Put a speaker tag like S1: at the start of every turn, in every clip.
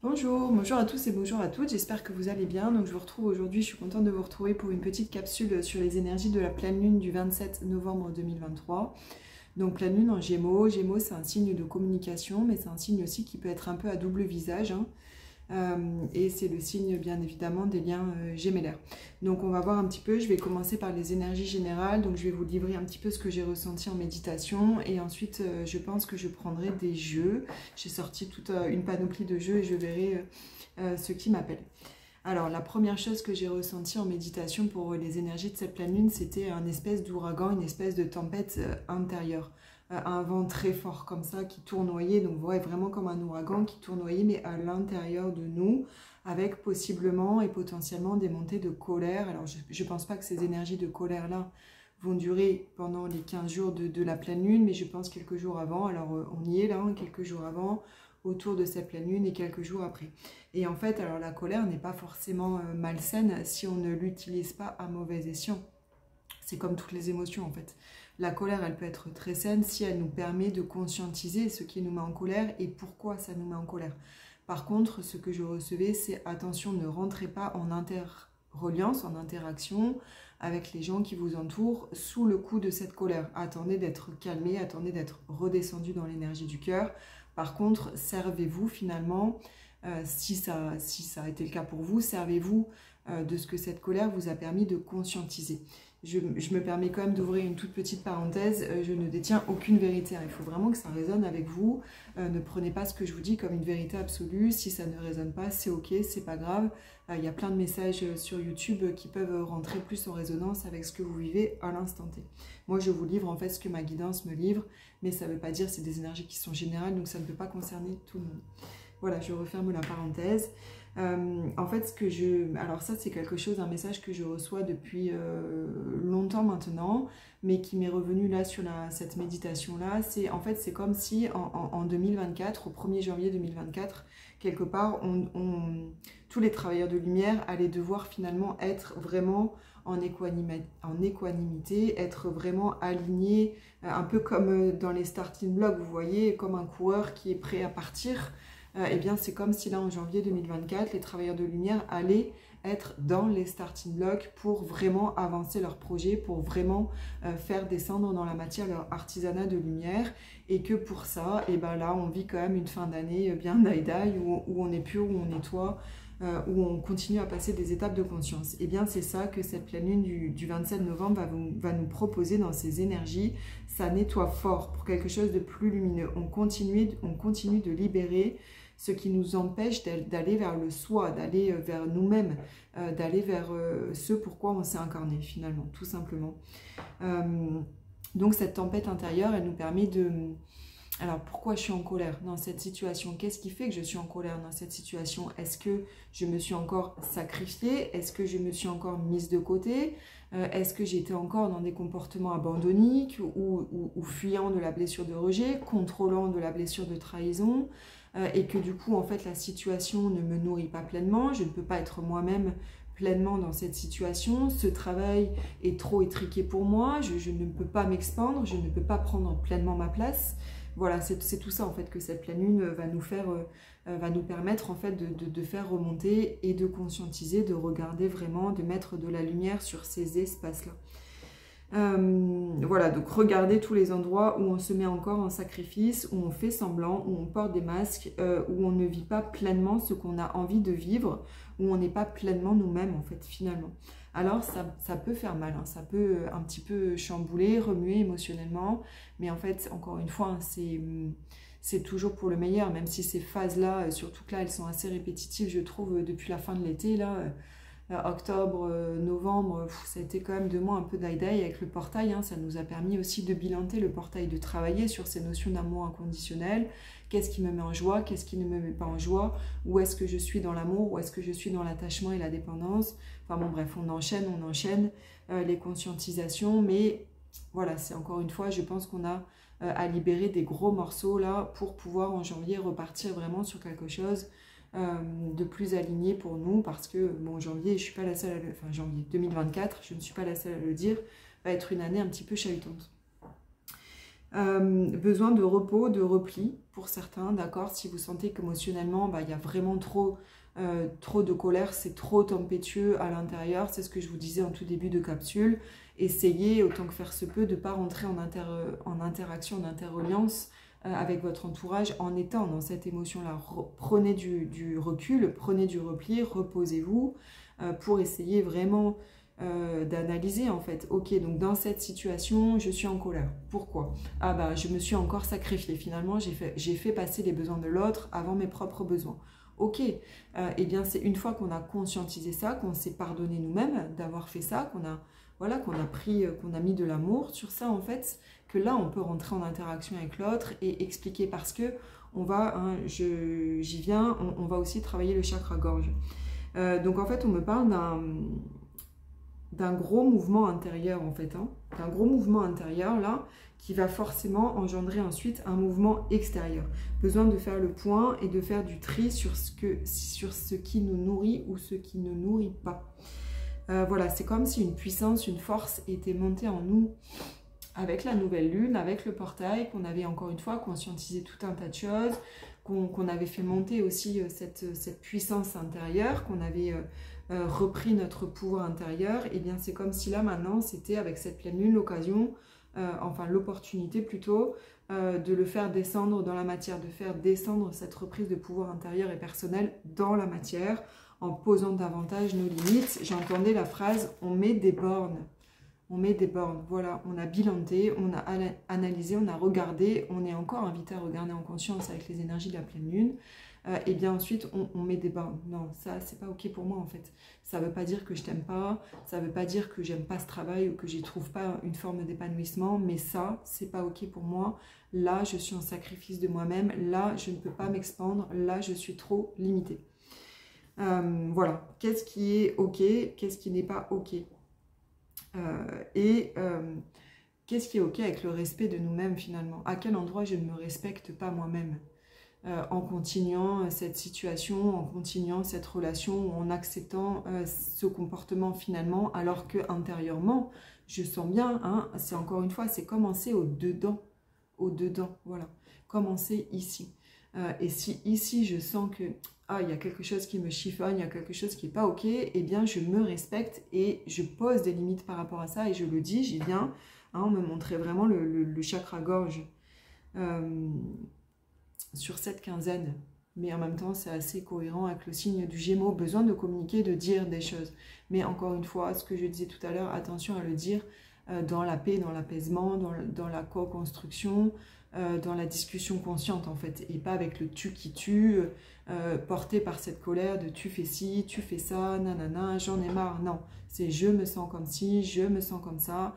S1: Bonjour, bonjour à tous et bonjour à toutes, j'espère que vous allez bien. Donc je vous retrouve aujourd'hui, je suis contente de vous retrouver pour une petite capsule sur les énergies de la pleine lune du 27 novembre 2023. Donc pleine lune en Gémeaux, Gémeaux c'est un signe de communication, mais c'est un signe aussi qui peut être un peu à double visage, hein. Et c'est le signe bien évidemment des liens gémellaires. Donc on va voir un petit peu, je vais commencer par les énergies générales, donc je vais vous livrer un petit peu ce que j'ai ressenti en méditation et ensuite je pense que je prendrai des jeux. J'ai sorti toute une panoplie de jeux et je verrai ce qui m'appelle. Alors la première chose que j'ai ressentie en méditation pour les énergies de cette pleine lune, c'était un espèce d'ouragan, une espèce de tempête intérieure. Un vent très fort comme ça qui tournoyait, donc ouais, vraiment comme un ouragan qui tournoyait mais à l'intérieur de nous, avec possiblement et potentiellement des montées de colère. Alors je ne pense pas que ces énergies de colère là vont durer pendant les 15 jours de la pleine lune, mais je pense quelques jours avant. Alors on y est là, hein, quelques jours avant, autour de cette pleine lune et quelques jours après. Et en fait, alors la colère n'est pas forcément malsaine si on ne l'utilise pas à mauvais escient. C'est comme toutes les émotions en fait. La colère, elle peut être très saine si elle nous permet de conscientiser ce qui nous met en colère et pourquoi ça nous met en colère. Par contre, ce que je recevais, c'est attention, ne rentrez pas en interreliance, en interaction avec les gens qui vous entourent sous le coup de cette colère. Attendez d'être calmé, attendez d'être redescendu dans l'énergie du cœur. Par contre, servez-vous finalement, si ça a été le cas pour vous, servez-vous de ce que cette colère vous a permis de conscientiser. Je me permets quand même d'ouvrir une toute petite parenthèse, je ne détiens aucune vérité, hein. Il faut vraiment que ça résonne avec vous, ne prenez pas ce que je vous dis comme une vérité absolue, si ça ne résonne pas, c'est ok, c'est pas grave, il y a plein de messages sur YouTube qui peuvent rentrer plus en résonance avec ce que vous vivez à l'instant T. Moi je vous livre en fait ce que ma guidance me livre, mais ça ne veut pas dire, c'est des énergies qui sont générales, donc ça ne peut pas concerner tout le monde. Voilà, je referme la parenthèse. En fait, alors ça c'est quelque chose, un message que je reçois depuis longtemps maintenant, mais qui m'est revenu là sur cette méditation-là. En fait, c'est comme si en 2024, au 1er janvier 2024, quelque part, tous les travailleurs de lumière allaient devoir finalement être vraiment en équanimité, être vraiment alignés, un peu comme dans les starting blocks, vous voyez, comme un coureur qui est prêt à partir. Eh bien c'est comme si là en janvier 2024, les travailleurs de lumière allaient être dans les starting blocks pour vraiment avancer leur projet, pour vraiment faire descendre dans la matière leur artisanat de lumière, et que pour ça, et ben là on vit quand même une fin d'année bien die-die, où on est pur, où on nettoie, où on continue à passer des étapes de conscience. Et bien c'est ça que cette pleine lune du 27 novembre va nous proposer dans ces énergies. Ça nettoie fort pour quelque chose de plus lumineux. On continue de libérer ce qui nous empêche d'aller vers le soi, d'aller vers nous-mêmes, d'aller vers ce pourquoi on s'est incarné finalement, tout simplement. Donc cette tempête intérieure, elle nous permet de... Alors pourquoi je suis en colère dans cette situation? Qu'est-ce qui fait que je suis en colère dans cette situation? Est-ce que je me suis encore sacrifiée? Est-ce que je me suis encore mise de côté? Est-ce que j'étais encore dans des comportements abandonniques ou fuyant de la blessure de rejet, contrôlant de la blessure de trahison, et que du coup en fait la situation ne me nourrit pas pleinement, je ne peux pas être moi-même pleinement dans cette situation, ce travail est trop étriqué pour moi, je ne peux pas m'expandre, je ne peux pas prendre pleinement ma place. Voilà, c'est tout ça en fait que cette pleine lune va nous permettre en fait de faire remonter et de conscientiser, de regarder vraiment, de mettre de la lumière sur ces espaces-là. Voilà, donc regardez tous les endroits où on se met encore en sacrifice, où on fait semblant, où on porte des masques, où on ne vit pas pleinement ce qu'on a envie de vivre, où on n'est pas pleinement nous-mêmes en fait finalement. Alors ça peut faire mal, hein, ça peut un petit peu chambouler, remuer émotionnellement, mais en fait encore une fois, hein, c'est toujours pour le meilleur, même si ces phases-là, surtout que là elles sont assez répétitives je trouve depuis la fin de l'été là. Octobre, novembre, ça a été quand même 2 mois un peu die-die avec le portail, hein, ça nous a permis aussi de bilanter le portail, de travailler sur ces notions d'amour inconditionnel, qu'est-ce qui me met en joie, qu'est-ce qui ne me met pas en joie, où est-ce que je suis dans l'amour, où est-ce que je suis dans l'attachement et la dépendance, enfin bon bref, on enchaîne les conscientisations, mais voilà, c'est encore une fois, je pense qu'on a à libérer des gros morceaux là pour pouvoir en janvier repartir vraiment sur quelque chose de plus aligné pour nous, parce que bon, janvier, je suis pas la seule à le... enfin janvier 2024, je ne suis pas la seule à le dire, va être une année un petit peu chahutante. Besoin de repos, de repli pour certains, d'accord? Si vous sentez qu'émotionnellement, il y a vraiment trop de colère, c'est trop tempétueux à l'intérieur, c'est ce que je vous disais en tout début de capsule. Essayez, autant que faire se peut, de ne pas rentrer en interaction, en interreliance avec votre entourage en étant dans cette émotion-là. Prenez du recul, prenez du repli, reposez-vous pour essayer vraiment d'analyser en fait. Ok, donc dans cette situation, je suis en colère. Pourquoi? Ah bah, je me suis encore sacrifiée. Finalement, j'ai fait passer les besoins de l'autre avant mes propres besoins. Ok, eh bien c'est une fois qu'on a conscientisé ça, qu'on s'est pardonné nous-mêmes d'avoir fait ça, voilà, qu'on a mis de l'amour sur ça en fait, que là on peut rentrer en interaction avec l'autre et expliquer parce que on va, hein, j'y viens, on va aussi travailler le chakra gorge. Donc en fait on me parle d'un gros mouvement intérieur en fait, hein, d'un gros mouvement intérieur là, qui va forcément engendrer ensuite un mouvement extérieur. Besoin de faire le point et de faire du tri sur ce qui nous nourrit ou ce qui ne nourrit pas. Voilà, c'est comme si une puissance, une force était montée en nous avec la nouvelle lune, avec le portail, qu'on avait encore une fois conscientisé tout un tas de choses, qu'on avait fait monter aussi cette puissance intérieure, qu'on avait repris notre pouvoir intérieur. Et bien c'est comme si là maintenant c'était avec cette pleine lune l'occasion, enfin l'opportunité plutôt, de le faire descendre dans la matière, de faire descendre cette reprise de pouvoir intérieur et personnel dans la matière, en posant davantage nos limites. J'entendais la phrase « on met des bornes ». On met des bornes, voilà, on a bilanté, on a analysé, on a regardé, on est encore invité à regarder en conscience avec les énergies de la pleine lune. Et bien ensuite, on met des bornes. Non, ça, c'est pas ok pour moi en fait. Ça veut pas dire que je t'aime pas, ça veut pas dire que j'aime pas ce travail ou que j'y trouve pas une forme d'épanouissement, mais ça, c'est pas ok pour moi. Là, je suis en sacrifice de moi-même, là, je ne peux pas m'expandre, là, je suis trop limitée. Voilà, qu'est-ce qui est ok, qu'est-ce qui n'est pas ok. Qu'est-ce qui est ok avec le respect de nous-mêmes finalement? À quel endroit je ne me respecte pas moi-même en continuant cette situation, en continuant cette relation, en acceptant ce comportement finalement, alors que intérieurement, je sens bien, hein, c'est encore une fois, c'est commencer au-dedans, voilà, commencer ici. Et si ici je sens que il y a quelque chose qui me chiffonne, il y a quelque chose qui n'est pas ok, eh bien je me respecte et je pose des limites par rapport à ça et je le dis, j'y viens, hein, on me montrait vraiment le chakra gorge sur cette quinzaine, mais en même temps c'est assez cohérent avec le signe du Gémeaux, besoin de communiquer, de dire des choses, mais encore une fois, ce que je disais tout à l'heure, attention à le dire dans la paix, dans l'apaisement, dans la co-construction, dans la discussion consciente en fait, et pas avec le tu qui tue, porté par cette colère de tu fais ci, tu fais ça, nanana, j'en ai marre. Non, c'est je me sens comme ci, je me sens comme ça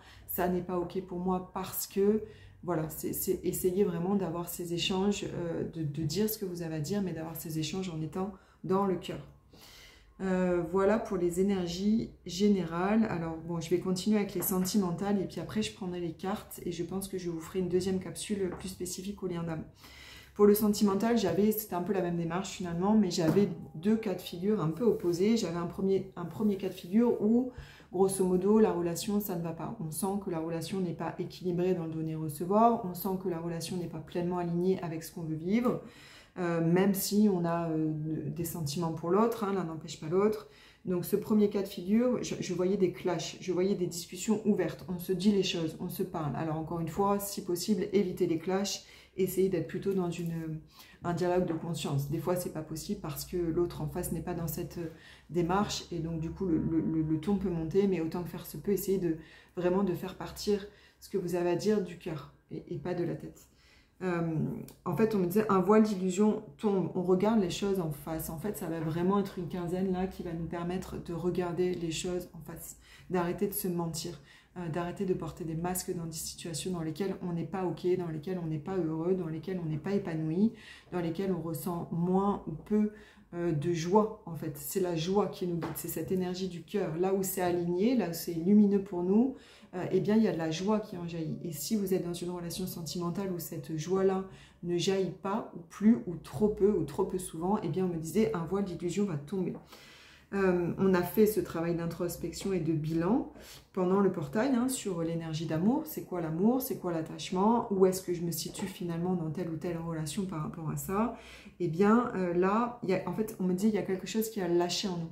S1: n'est pas ok pour moi parce que, voilà, c'est essayer vraiment d'avoir ces échanges, de dire ce que vous avez à dire, mais d'avoir ces échanges en étant dans le cœur. Voilà pour les énergies générales. Alors bon, je vais continuer avec les sentimentales et puis après je prendrai les cartes et je pense que je vous ferai une deuxième capsule plus spécifique au lien d'âme. Pour le sentimental, c'était un peu la même démarche finalement, mais j'avais deux cas de figure un peu opposés. J'avais un premier cas de figure où, grosso modo, la relation, ça ne va pas. On sent que la relation n'est pas équilibrée dans le donner-recevoir, on sent que la relation n'est pas pleinement alignée avec ce qu'on veut vivre. Même si on a des sentiments pour l'autre, hein, l'un n'empêche pas l'autre. Donc ce premier cas de figure, je voyais des clashs, je voyais des discussions ouvertes, on se dit les choses, on se parle. Alors encore une fois, si possible, évitez les clashs, essayez d'être plutôt dans un dialogue de conscience. Des fois, c'est pas possible parce que l'autre en face n'est pas dans cette démarche et donc du coup, le ton peut monter, mais autant que faire se peut, essayez vraiment de faire partir ce que vous avez à dire du cœur et pas de la tête. En fait, on me disait un voile d'illusion tombe, on regarde les choses en face. En fait, ça va vraiment être une quinzaine là qui va nous permettre de regarder les choses en face, d'arrêter de se mentir, d'arrêter de porter des masques dans des situations dans lesquelles on n'est pas ok, dans lesquelles on n'est pas heureux, dans lesquelles on n'est pas épanoui, dans lesquelles on ressent moins ou peu de joie en fait. C'est la joie qui nous guide, c'est cette énergie du cœur. Là où c'est aligné, là où c'est lumineux pour nous, eh bien il y a de la joie qui en jaillit. Et si vous êtes dans une relation sentimentale où cette joie-là ne jaillit pas, ou plus, ou trop peu souvent, eh bien on me disait un voile d'illusion va tomber. On a fait ce travail d'introspection et de bilan pendant le portail sur l'énergie d'amour. C'est quoi l'amour? C'est quoi l'attachement? Où est-ce que je me situe finalement dans telle ou telle relation par rapport à ça? Et bien là, en fait, on me dit qu'il y a quelque chose qui a lâché en nous.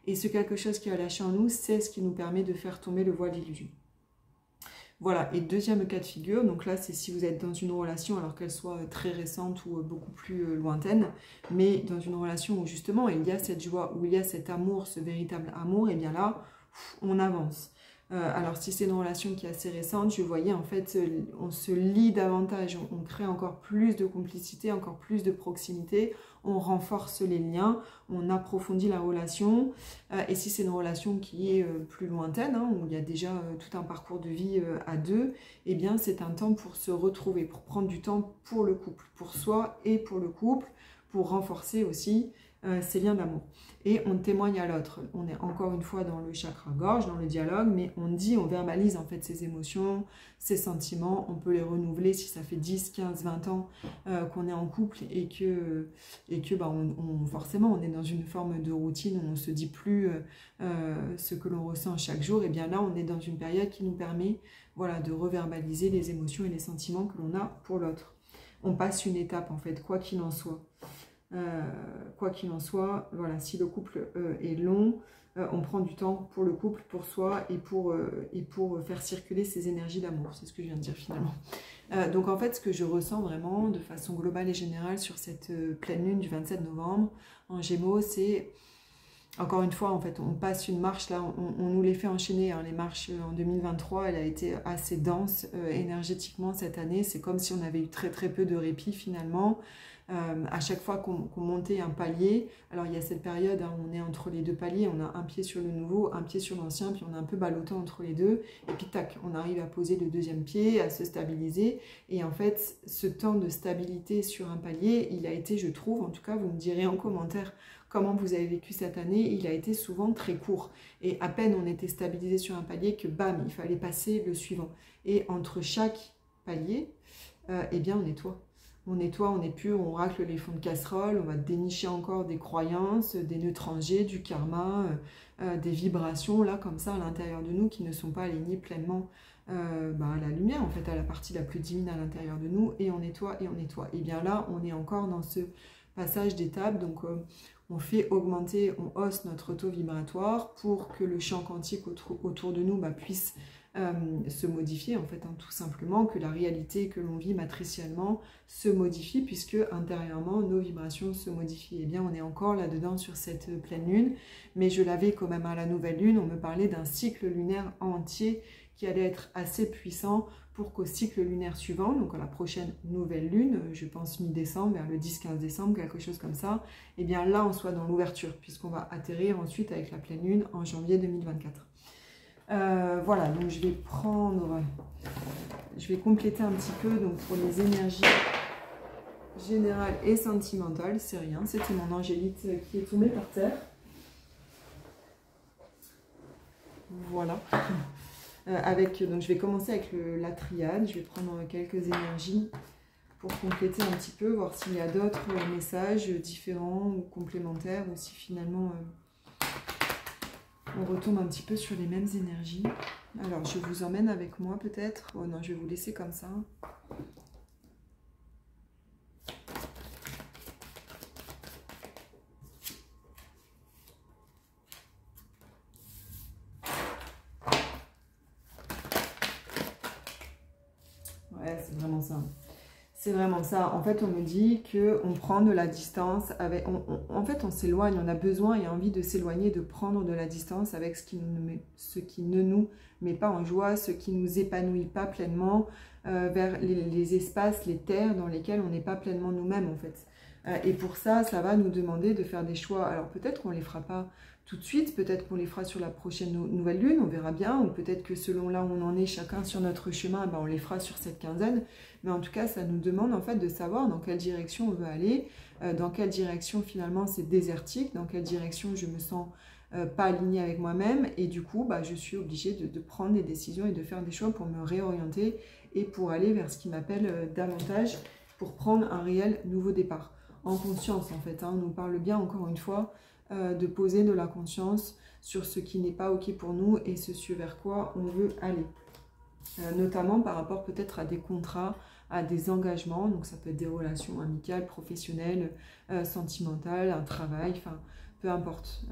S1: Et ce quelque chose qui a lâché en nous, c'est ce qui nous permet de faire tomber le voile d'illusion. Voilà, et deuxième cas de figure, donc là c'est si vous êtes dans une relation, alors qu'elle soit très récente ou beaucoup plus lointaine, mais dans une relation où justement il y a cette joie, où il y a cet amour, ce véritable amour, et bien là, on avance. Alors si c'est une relation qui est assez récente, je voyais en fait, on se lie davantage, on crée encore plus de complicité, encore plus de proximité, on renforce les liens, on approfondit la relation. Et si c'est une relation qui est plus lointaine, où il y a déjà tout un parcours de vie à deux, eh bien c'est un temps pour se retrouver, pour prendre du temps pour le couple, pour soi et pour le couple, pour renforcer aussi ces liens d'amour. Et on témoigne à l'autre. On est encore une fois dans le chakra-gorge, dans le dialogue, mais on dit, on verbalise en fait ses émotions, ses sentiments. On peut les renouveler si ça fait 10, 15, 20 ans qu'on est en couple et que forcément on est dans une forme de routine où on ne se dit plus ce que l'on ressent chaque jour. Et bien là, on est dans une période qui nous permet de reverbaliser les émotions et les sentiments que l'on a pour l'autre. On passe une étape en fait, quoi qu'il en soit. Quoi qu'il en soit, voilà, si le couple est long, on prend du temps pour le couple, pour soi et pour faire circuler ces énergies d'amour. C'est ce que je viens de dire finalement. Donc en fait, ce que je ressens vraiment de façon globale et générale sur cette pleine lune du 27 novembre en Gémeaux, c'est encore une fois, en fait, on passe une marche là, on nous les fait enchaîner. Les marches en 2023, elle a été assez dense énergétiquement cette année. C'est comme si on avait eu très très peu de répit finalement. À chaque fois qu'on montait un palier, alors il y a cette période où on est entre les deux paliers, on a un pied sur le nouveau, un pied sur l'ancien, puis on est un peu ballottant entre les deux, et puis tac, on arrive à poser le deuxième pied, à se stabiliser, et en fait, ce temps de stabilité sur un palier, il a été, je trouve, en tout cas, vous me direz en commentaire comment vous avez vécu cette année, il a été souvent très court, et à peine on était stabilisé sur un palier que bam, il fallait passer le suivant, et entre chaque palier, eh bien on nettoie. On nettoie, on épure, on racle les fonds de casserole, on va dénicher encore des croyances, des nœuds transgés, du karma, des vibrations, là, comme ça, à l'intérieur de nous, qui ne sont pas alignées pleinement à la lumière, en fait, à la partie la plus divine à l'intérieur de nous, et on nettoie, et on nettoie. Et bien là, on est encore dans ce passage d'étape, donc on fait augmenter, on hausse notre taux vibratoire pour que le champ quantique autour de nous puisse se modifier en fait, tout simplement, que la réalité que l'on vit matriciellement se modifie puisque intérieurement nos vibrations se modifient. Et bien on est encore là-dedans sur cette pleine lune, mais je l'avais quand même à la nouvelle lune, on me parlait d'un cycle lunaire entier qui allait être assez puissant pour qu'au cycle lunaire suivant, donc à la prochaine nouvelle lune, je pense mi-décembre, vers le 10-15 décembre, quelque chose comme ça, et bien là on soit dans l'ouverture puisqu'on va atterrir ensuite avec la pleine lune en janvier 2024. Voilà, donc je vais compléter un petit peu donc pour les énergies générales et sentimentales, c'est rien, c'était mon angélite qui est tombée par terre. Voilà. Donc je vais commencer avec la triade, je vais prendre quelques énergies pour compléter un petit peu, voir s'il y a d'autres messages différents ou complémentaires, ou si finalement on retombe un petit peu sur les mêmes énergies. Alors, je vous emmène avec moi peut-être. Oh non, je vais vous laisser comme ça. Ouais, c'est vraiment ça. C'est vraiment ça. En fait, on me dit qu'on prend de la distance avec... en fait, on s'éloigne. On a besoin et envie de s'éloigner, de prendre de la distance avec ce qui ne nous met pas en joie, ce qui ne nous épanouit pas pleinement, vers les espaces, les terres dans lesquels on n'est pas pleinement nous-mêmes, en fait. Et pour ça, ça va nous demander de faire des choix. Alors, peut-être qu'on ne les fera pas tout de suite, peut-être qu'on les fera sur la prochaine nouvelle lune, on verra bien, ou peut-être que selon là où on en est chacun sur notre chemin, on les fera sur cette quinzaine, mais en tout cas ça nous demande en fait de savoir dans quelle direction on veut aller, dans quelle direction finalement c'est désertique, dans quelle direction je me sens pas alignée avec moi-même, et du coup je suis obligée de prendre des décisions et de faire des choix pour me réorienter et pour aller vers ce qui m'appelle davantage, pour prendre un réel nouveau départ. en conscience en fait. On nous parle bien encore une fois de poser de la conscience sur ce qui n'est pas ok pour nous et ce vers quoi on veut aller. Notamment par rapport peut-être à des contrats, à des engagements, donc ça peut être des relations amicales, professionnelles, sentimentales, un travail, enfin peu importe,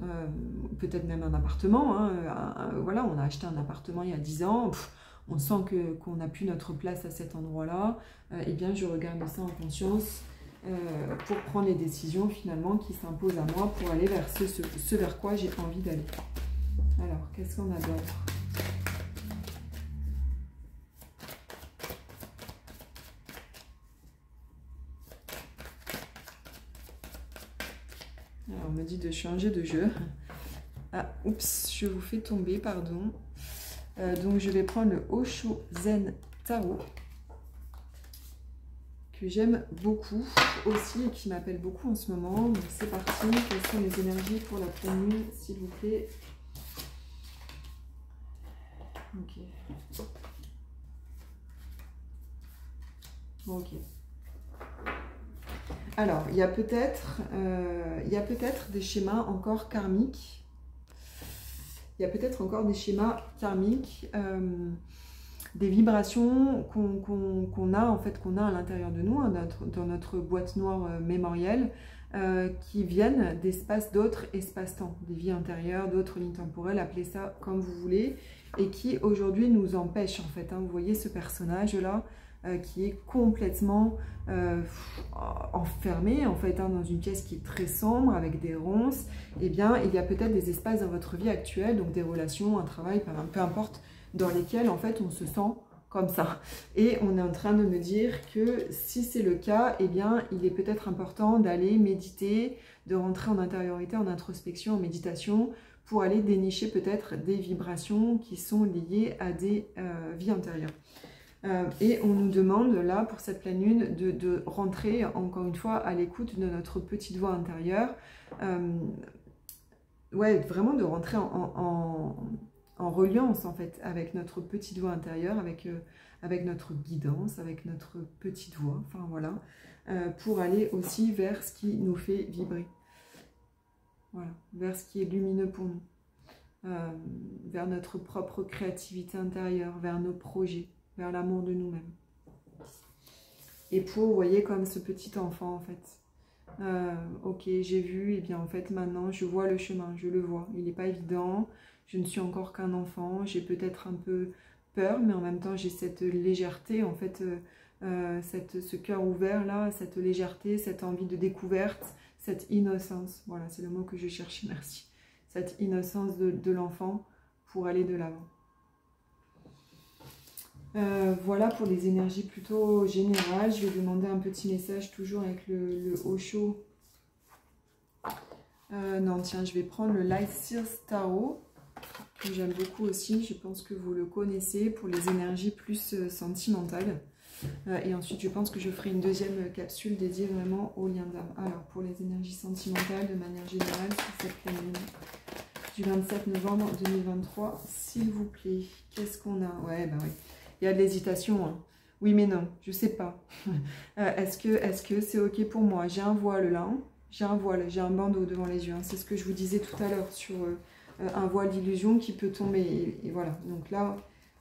S1: peut-être même un appartement, voilà, on a acheté un appartement il y a 10 ans, on sent qu'on n'a plus notre place à cet endroit-là, eh bien je regarde ça en conscience pour prendre les décisions finalement qui s'imposent à moi pour aller vers ce vers quoi j'ai envie d'aller. Alors, qu'est-ce qu'on a d'autre ? Alors, on me dit de changer de jeu. Ah, oups, je vous fais tomber, pardon. Donc, je vais prendre le Osho Zen Tarot, que j'aime beaucoup aussi et qui m'appelle beaucoup en ce moment. Donc, c'est parti. Quelles sont les énergies pour la pleine lune, s'il vous plaît? Ok. Ok. Alors, il y a peut-être des schémas encore karmiques. Il y a peut-être encore des schémas karmiques, des vibrations qu'on a, en fait, qu'on a à l'intérieur de nous, dans notre boîte noire mémorielle, qui viennent d'espaces, d'autres espaces-temps, des vies intérieures, d'autres lignes temporelles, appelez ça comme vous voulez, et qui aujourd'hui nous empêchent, en fait. Vous voyez ce personnage-là, qui est complètement enfermé en fait dans une pièce qui est très sombre avec des ronces. Eh bien il y a peut-être des espaces dans votre vie actuelle, donc des relations, un travail, peu importe, dans lesquels en fait on se sent comme ça. Et on est en train de me dire que si c'est le cas, eh bien il est peut-être important d'aller méditer, de rentrer en intériorité, en introspection, en méditation, pour aller dénicher peut-être des vibrations qui sont liées à des vies antérieures. Et on nous demande là pour cette pleine lune de rentrer encore une fois à l'écoute de notre petite voix intérieure, ouais, vraiment de rentrer en reliance en fait avec notre petite voix intérieure, avec notre guidance, avec notre petite voix, enfin voilà, pour aller aussi vers ce qui nous fait vibrer, voilà, vers ce qui est lumineux pour nous, vers notre propre créativité intérieure, vers nos projets, vers l'amour de nous-mêmes. Et pour, vous voyez, comme ce petit enfant, en fait. Ok, j'ai vu, et bien en fait, maintenant, je vois le chemin, je le vois. Il n'est pas évident, je ne suis encore qu'un enfant, j'ai peut-être un peu peur, mais en même temps, j'ai cette légèreté, en fait, ce cœur ouvert, là, cette légèreté, cette envie de découverte, cette innocence. Voilà, c'est le mot que je cherchais, merci. Cette innocence de l'enfant pour aller de l'avant. Voilà pour les énergies plutôt générales. Je vais demander un petit message toujours avec le Osho. Non, tiens, je vais prendre le Light Seals Tarot, que j'aime beaucoup aussi. Je pense que vous le connaissez pour les énergies plus sentimentales. Et ensuite, je pense que je ferai une deuxième capsule dédiée vraiment au lien d'âme. Alors, pour les énergies sentimentales, de manière générale, sur cette pleine lune du 27 novembre 2023, s'il vous plaît, qu'est-ce qu'on a? Ouais, bah oui. Il y a de l'hésitation, hein. Oui mais non, je sais pas. Est-ce que c'est ok pour moi? J'ai un voile là, j'ai un voile, j'ai un bandeau devant les yeux. C'est ce que je vous disais tout à l'heure sur un voile d'illusion qui peut tomber. Et voilà, donc là,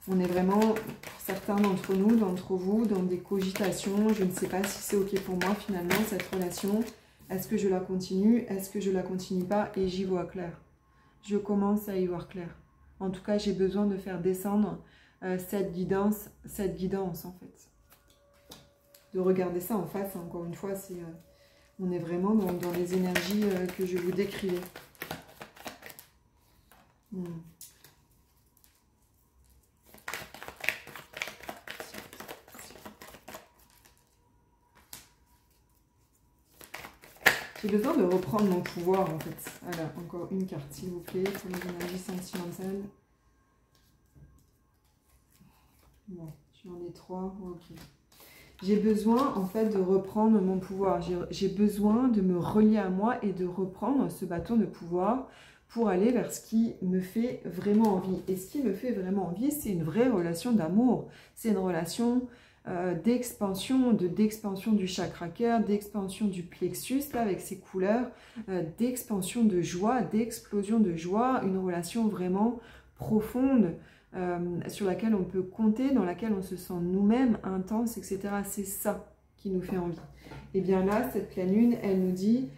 S1: on est vraiment, pour certains d'entre nous, d'entre vous, dans des cogitations. Je ne sais pas si c'est ok pour moi finalement, cette relation. Est-ce que je la continue? Est-ce que je la continue pas? Et j'y vois clair. Je commence à y voir clair. En tout cas, j'ai besoin de faire descendre cette guidance en fait. De regarder ça en face, hein. Encore une fois, on est vraiment dans les énergies que je vous décrivais. J'ai besoin de reprendre mon pouvoir en fait. Voilà, encore une carte s'il vous plaît pour les énergies sentimentales. Bon, j'en ai 3, ok. J'ai besoin en fait de reprendre mon pouvoir. J'ai besoin de me relier à moi et de reprendre ce bâton de pouvoir pour aller vers ce qui me fait vraiment envie. Et ce qui me fait vraiment envie, c'est une vraie relation d'amour. C'est une relation d'expansion du chakra cœur, d'expansion du plexus, là, avec ces couleurs, d'expansion de joie, d'explosion de joie, une relation vraiment profonde, sur laquelle on peut compter, dans laquelle on se sent nous-mêmes, intense, etc. C'est ça qui nous fait envie. Et bien là, cette pleine lune, elle nous dit,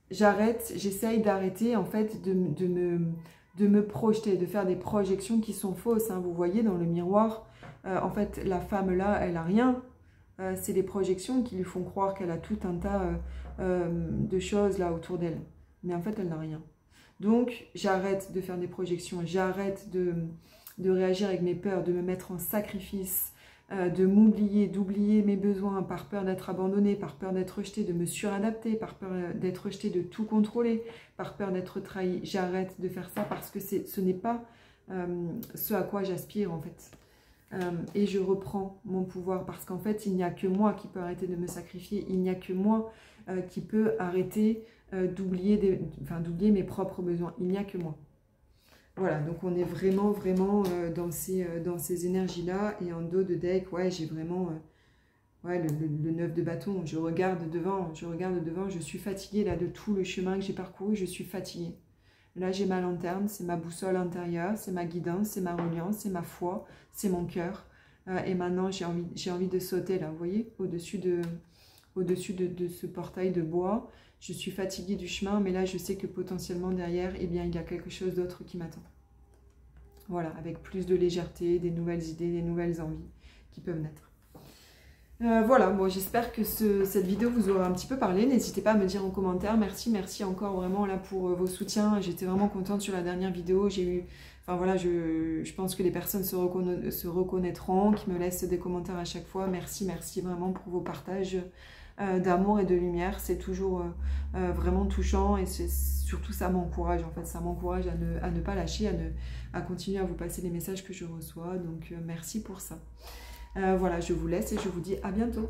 S1: j'essaye d'arrêter en fait de me projeter, de faire des projections qui sont fausses. Hein. Vous voyez dans le miroir, en fait, la femme là, elle n'a rien. C'est les projections qui lui font croire qu'elle a tout un tas de choses là autour d'elle. Mais en fait, elle n'a rien. Donc, j'arrête de faire des projections, j'arrête de réagir avec mes peurs, de me mettre en sacrifice, de m'oublier, d'oublier mes besoins par peur d'être abandonnée, par peur d'être rejetée, de me suradapter, par peur d'être rejetée, de tout contrôler, par peur d'être trahie. J'arrête de faire ça parce que ce n'est pas ce à quoi j'aspire en fait. Et je reprends mon pouvoir parce qu'en fait, il n'y a que moi qui peux arrêter de me sacrifier, il n'y a que moi qui peut arrêter d'oublier mes propres besoins. Il n'y a que moi. Voilà, donc on est vraiment dans ces énergies-là. Et en dos de deck, ouais, j'ai vraiment le 9 de bâton. Je regarde devant, je suis fatiguée là de tout le chemin que j'ai parcouru, je suis fatiguée. Là, j'ai ma lanterne, c'est ma boussole intérieure, c'est ma guidance, c'est ma reliance, c'est ma foi, c'est mon cœur. Et maintenant, j'ai envie de sauter là, vous voyez, au-dessus de ce portail de bois. Je suis fatiguée du chemin, mais là, je sais que potentiellement derrière, eh bien, il y a quelque chose d'autre qui m'attend. Voilà, avec plus de légèreté, des nouvelles idées, des nouvelles envies qui peuvent naître. Voilà, bon, j'espère que cette vidéo vous aura un petit peu parlé. N'hésitez pas à me dire en commentaire. Merci encore vraiment là pour vos soutiens. J'étais vraiment contente sur la dernière vidéo. J'ai eu... Enfin voilà, je pense que les personnes se reconnaîtront, qui me laissent des commentaires à chaque fois. Merci vraiment pour vos partages d'amour et de lumière. C'est toujours vraiment touchant et surtout ça m'encourage en fait. Ça m'encourage à ne pas lâcher, à continuer à vous passer les messages que je reçois. Donc merci pour ça. Voilà, je vous laisse et je vous dis à bientôt.